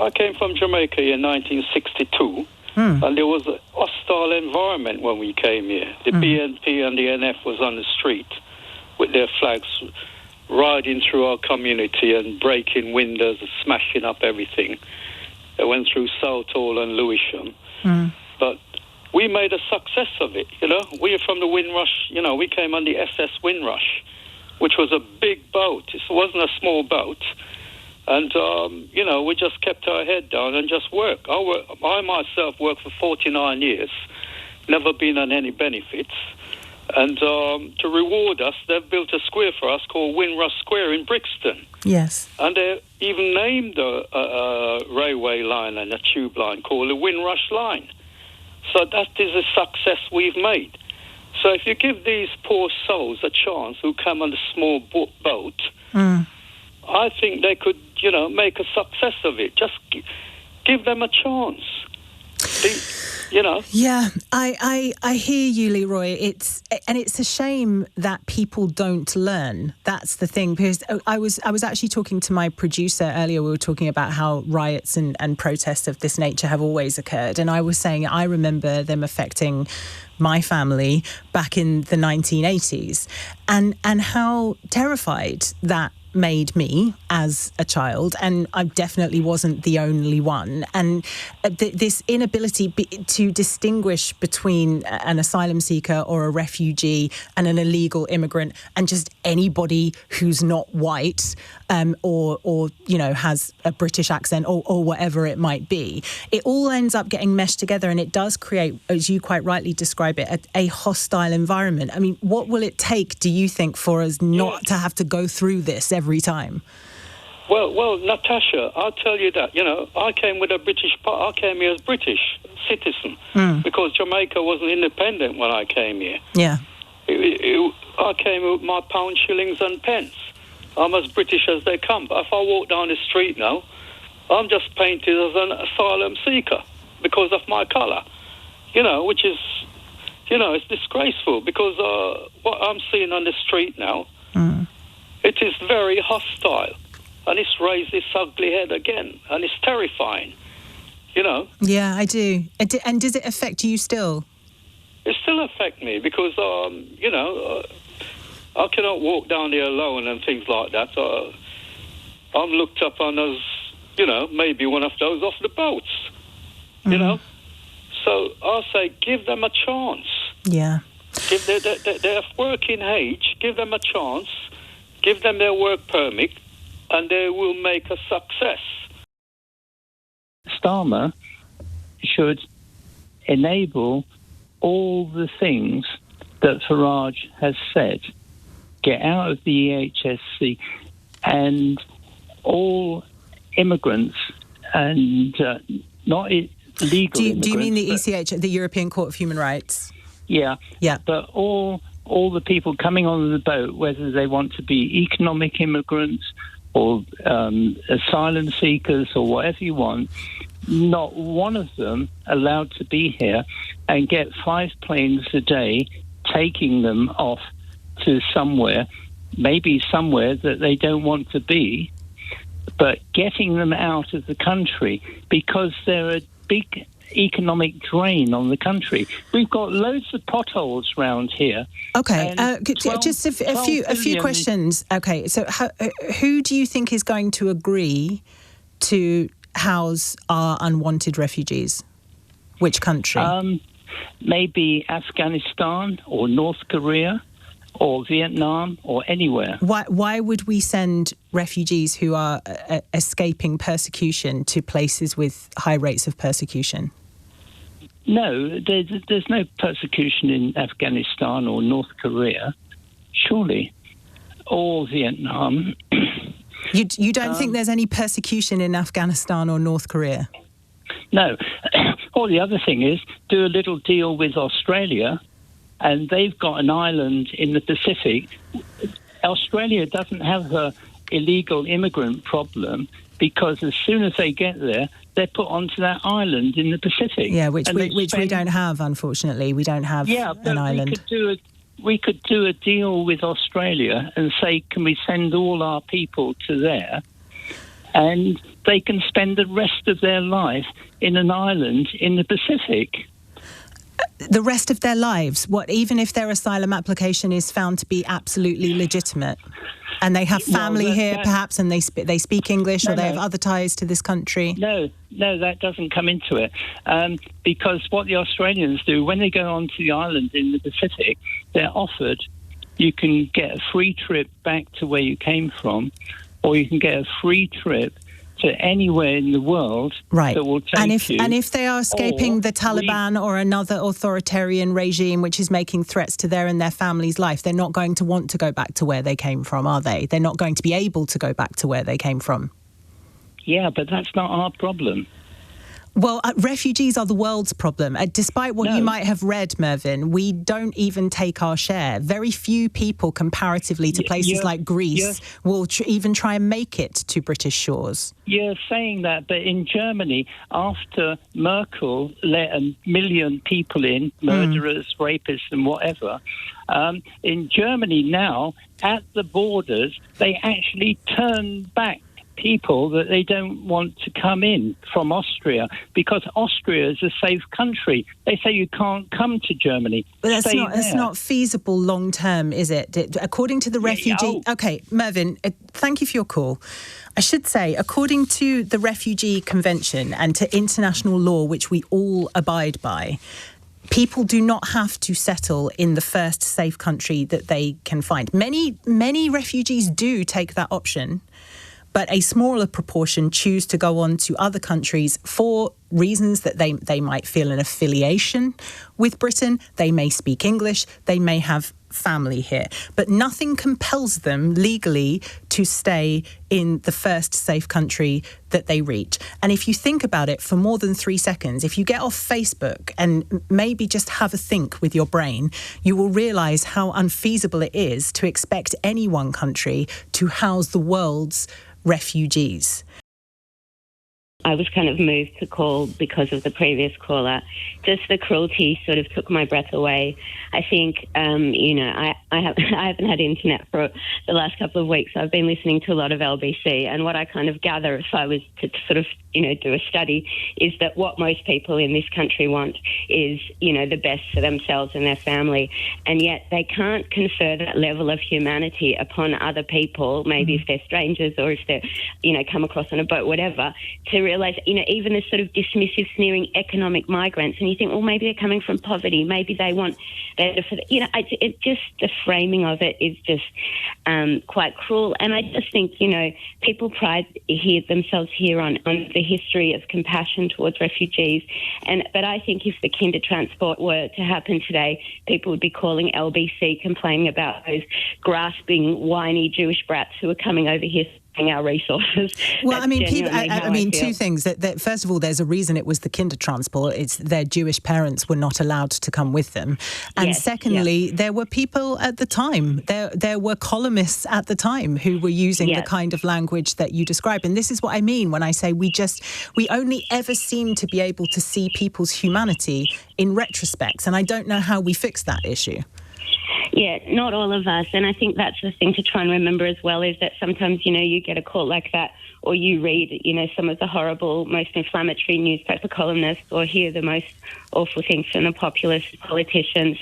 I came from Jamaica in 1962, and there was a hostile environment when we came here. The BNP and the NF was on the street with their flags, riding through our community and breaking windows and smashing up everything. They went through Southport and Lewisham. But we made a success of it, you know. We are from the Windrush, you know, we came on the SS Windrush, which was a big boat. It wasn't a small boat. And, you know, we just kept our head down and just worked. I myself worked for 49 years, never been on any benefits. And to reward us, they've built a square for us called Windrush Square in Brixton. Yes. And they even named a railway line and a tube line called the Windrush Line. So that is a success we've made. So if you give these poor souls a chance who come on a small boat, I think they could, you know, make a success of it. Just give them a chance. You know. Yeah, I hear you, Leroy. It's a shame that people don't learn. That's the thing. Because I was actually talking to my producer earlier. We were talking about how riots and protests of this nature have always occurred, and I was saying I remember them affecting my family back in the 1980s, and how terrified that made me as a child, and I definitely wasn't the only one. And this inability to distinguish between an asylum seeker or a refugee and an illegal immigrant and just anybody who's not white or you know, has a British accent or whatever it might be, it all ends up getting meshed together, and it does create, as you quite rightly describe it, a hostile environment. I mean, what will it take, do you think, for us not to have to go through this every time? Well, Natasha, I'll tell you that. You know, I came with a I came here as British citizen because Jamaica wasn't independent when I came here. Yeah. I came with my pound, shillings and pence. I'm as British as they come. But if I walk down the street now, I'm just painted as an asylum seeker because of my colour. You know, which is, you know, it's disgraceful because what I'm seeing on the street now, it is very hostile. And it's raised its ugly head again. And it's terrifying, you know. Yeah, I do. And does it affect you still? It still affects me because, you know, I cannot walk down there alone and things like that. I'm looked up on as, you know, maybe one of those off the boats, you know. So I say give them a chance. Yeah. Give they're working age, give them a chance, give them their work permit, and they will make a success. Starmer should enable all the things that Farage has said. Get out of the EHSC, and all immigrants and not legal immigrants. Do you mean the ECH, the European Court of Human Rights? Yeah. But all the people coming on the boat, whether they want to be economic immigrants or asylum seekers or whatever you want, not one of them allowed to be here and get 5 planes a day taking them off to somewhere, maybe somewhere that they don't want to be, but getting them out of the country because they're a big economic drain on the country. We've got loads of potholes around here. Okay, just a few questions. Okay, so who do you think is going to agree to house our unwanted refugees? Which country? Maybe Afghanistan or North Korea or Vietnam or anywhere. Why would we send refugees who are escaping persecution to places with high rates of persecution? No, there's no persecution in Afghanistan or North Korea, surely, or Vietnam. You don't think there's any persecution in Afghanistan or North Korea? No. Or the other thing is, do a little deal with Australia, and they've got an island in the Pacific. Australia doesn't have an illegal immigrant problem because as soon as they get there, they're put onto that island in the Pacific. Yeah, which we don't have, unfortunately. We don't have an island. We could do a deal with Australia and say, can we send all our people to there? and they can spend the rest of their life in an island in the Pacific. The rest of their lives? What, even if their asylum application is found to be absolutely legitimate? And they have family here, perhaps, and they speak English, or they have other ties to this country? No, that doesn't come into it. Because what the Australians do, when they go onto the island in the Pacific, they're offered, you can get a free trip back to where you came from, or you can get a free trip to anywhere in the world that will take you. And if they are escaping the Taliban or another authoritarian regime which is making threats to their and their family's life, they're not going to want to go back to where they came from, are they? They're not going to be able to go back to where they came from. Yeah, but that's not our problem. Well, refugees are the world's problem. Despite what you might have read, Mervin, we don't even take our share. Very few people, comparatively to places like Greece, will even try and make it to British shores. You're saying that, but in Germany, after Merkel let 1 million people in, murderers, rapists and whatever, in Germany now, at the borders, they actually turn back people that they don't want to come in from Austria, because Austria is a safe country. They say you can't come to Germany. But that's not feasible long term, is it? According to the refugee... OK, Mervin, thank you for your call. I should say, according to the Refugee Convention and to international law, which we all abide by, people do not have to settle in the first safe country that they can find. Many refugees do take that option, but a smaller proportion choose to go on to other countries for reasons that they might feel an affiliation with Britain. They may speak English. They may have family here. But nothing compels them legally to stay in the first safe country that they reach. And if you think about it for more than 3 seconds, if you get off Facebook and maybe just have a think with your brain, you will realise how unfeasible it is to expect any one country to house the world's refugees. I was kind of moved to call because of the previous caller. Just the cruelty sort of took my breath away. I think, I haven't had internet for the last couple of weeks. I've been listening to a lot of LBC, and what I kind of gather, if I was to sort of, do a study, is that what most people in this country want is, the best for themselves and their family, and yet they can't confer that level of humanity upon other people, maybe if they're strangers or if they're, come across on a boat, whatever, to realise, even this sort of dismissive, sneering economic migrants, and you think, well, maybe they're coming from poverty, maybe they want better for it just the framing of it is just quite cruel. And I just think, people pride themselves here on the history of compassion towards refugees, but I think if the kinder transport were to happen today, people would be calling LBC, complaining about those grasping, whiny Jewish brats who are coming over here our resources. Well, two things. That first of all, there's a reason it was the kinder transport. It's their Jewish parents were not allowed to come with them. And secondly, there were people at the time, there were columnists at the time who were using the kind of language that you describe. And this is what I mean when I say we only ever seem to be able to see people's humanity in retrospect. And I don't know how we fix that issue. Yeah, not all of us. And I think that's the thing to try and remember as well, is that sometimes, you get a call like that, or you read, some of the horrible, most inflammatory newspaper columnists, or hear the most awful things from the populist politicians.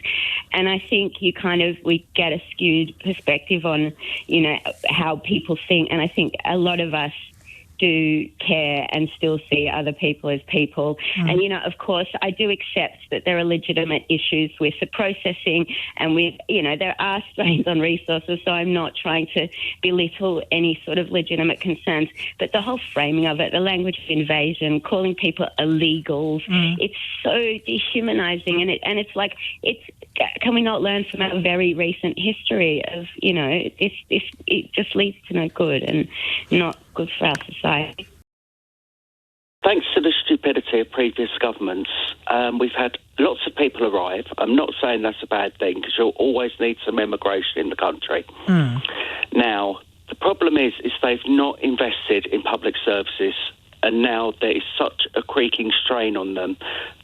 And I think we get a skewed perspective on, how people think. And I think a lot of us do care and still see other people as people. And, of course, I do accept that there are legitimate issues with the processing and with, there are strains on resources, so I'm not trying to belittle any sort of legitimate concerns. But the whole framing of it, the language of invasion, calling people illegals, it's so dehumanising. And it's like, can we not learn from our very recent history of, it just leads to no good and not good for our society. Thanks to the stupidity of previous governments, we've had lots of people arrive. I'm not saying that's a bad thing, because you'll always need some immigration in the country. Now, the problem is they've not invested in public services, and now there is such a creaking strain on them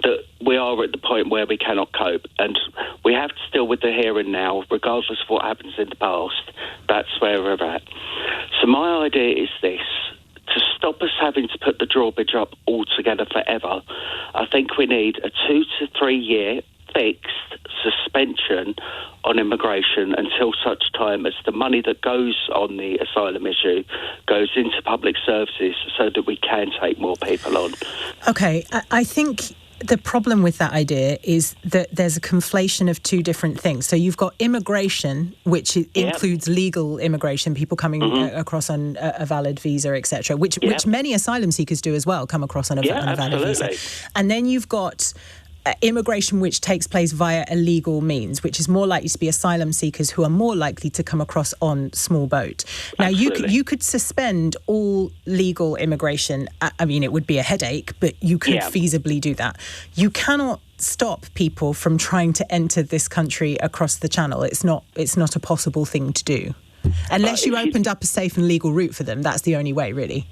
that we are at the point where we cannot cope, and we have to deal with the here and now, regardless of what happens in the past. That's where we're at. So my idea is this: to stop us having to put the drawbridge up altogether forever, I think we need a 2 to 3 year fixed suspension on immigration until such time as the money that goes on the asylum issue goes into public services so that we can take more people on. Okay, I think the problem with that idea is that there's a conflation of two different things. So you've got immigration, which includes legal immigration, people coming across on a valid visa, etc., which many asylum seekers do as well, come across on a valid visa. And then you've got immigration which takes place via illegal means, which is more likely to be asylum seekers who are more likely to come across on small boat. Now, you could suspend all legal immigration. I mean, it would be a headache, but you could feasibly do that. You cannot stop people from trying to enter this country across the channel. It's not a possible thing to do. Unless you opened up a safe and legal route for them. That's the only way, really.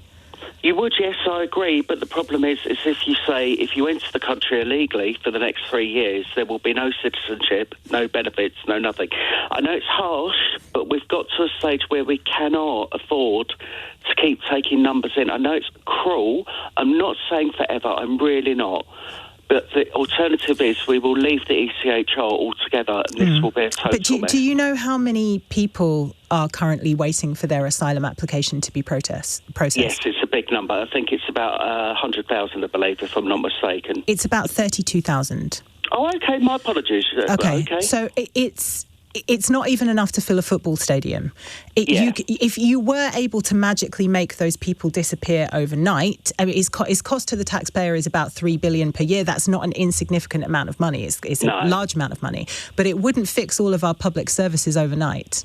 You would, yes, I agree. But the problem is if you enter the country illegally for the next 3 years, there will be no citizenship, no benefits, no nothing. I know it's harsh, but we've got to a stage where we cannot afford to keep taking numbers in. I know it's cruel. I'm not saying forever. I'm really not. But the alternative is we will leave the ECHR altogether, and this will be a total mess. Do you know how many people are currently waiting for their asylum application to be processed? Yes, it's a big number. I think it's about 100,000, I believe, if I'm not mistaken. It's about 32,000. Oh, okay. My apologies. Okay. So it's not even enough to fill a football stadium. If you were able to magically make those people disappear overnight, I mean, its cost to the taxpayer is about $3 billion per year. That's not an insignificant amount of money. It's a large amount of money. But it wouldn't fix all of our public services overnight.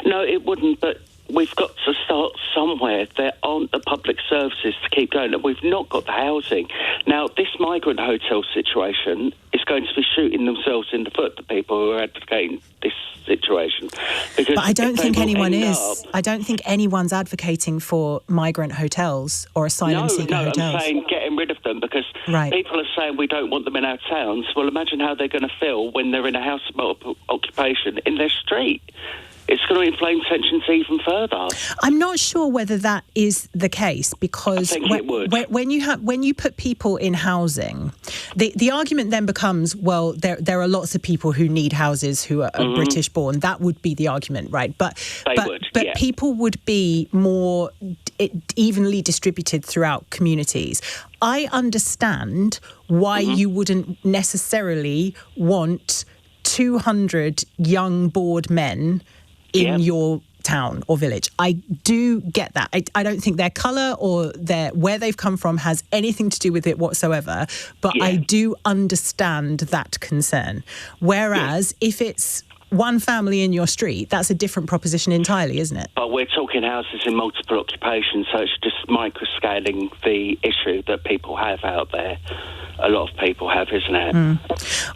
No, it wouldn't, but we've got to start somewhere. There aren't the public services to keep going, and we've not got the housing. Now, this migrant hotel situation is going to be shooting themselves in the foot, the people who are advocating this situation. Because but I don't think anyone is. I don't think anyone's advocating for migrant hotels or asylum seeker hotels. No, I'm saying getting rid of them because people are saying we don't want them in our towns. Well, imagine how they're going to feel when they're in a house of multiple occupation in their street. It's going to inflame tensions even further. I'm not sure whether that is the case because when you put people in housing, the argument then becomes, well, there are lots of people who need houses who are British born. That would be the argument, right? But people would be more evenly distributed throughout communities. I understand why you wouldn't necessarily want 200 young bored men in your town or village. I do get that. I don't think their colour or where they've come from has anything to do with it whatsoever, but I do understand that concern. Whereas if it's one family in your street, that's a different proposition entirely, isn't it? But we're talking houses in multiple occupations, so it's just microscaling the issue that people have out there. A lot of people have, isn't it?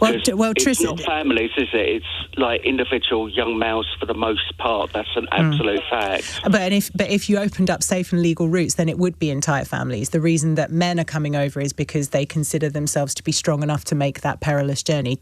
Well, Triss, it's not families, is it? It's like individual young males for the most part. That's an absolute fact. But if you opened up safe and legal routes, then it would be entire families. The reason that men are coming over is because they consider themselves to be strong enough to make that perilous journey.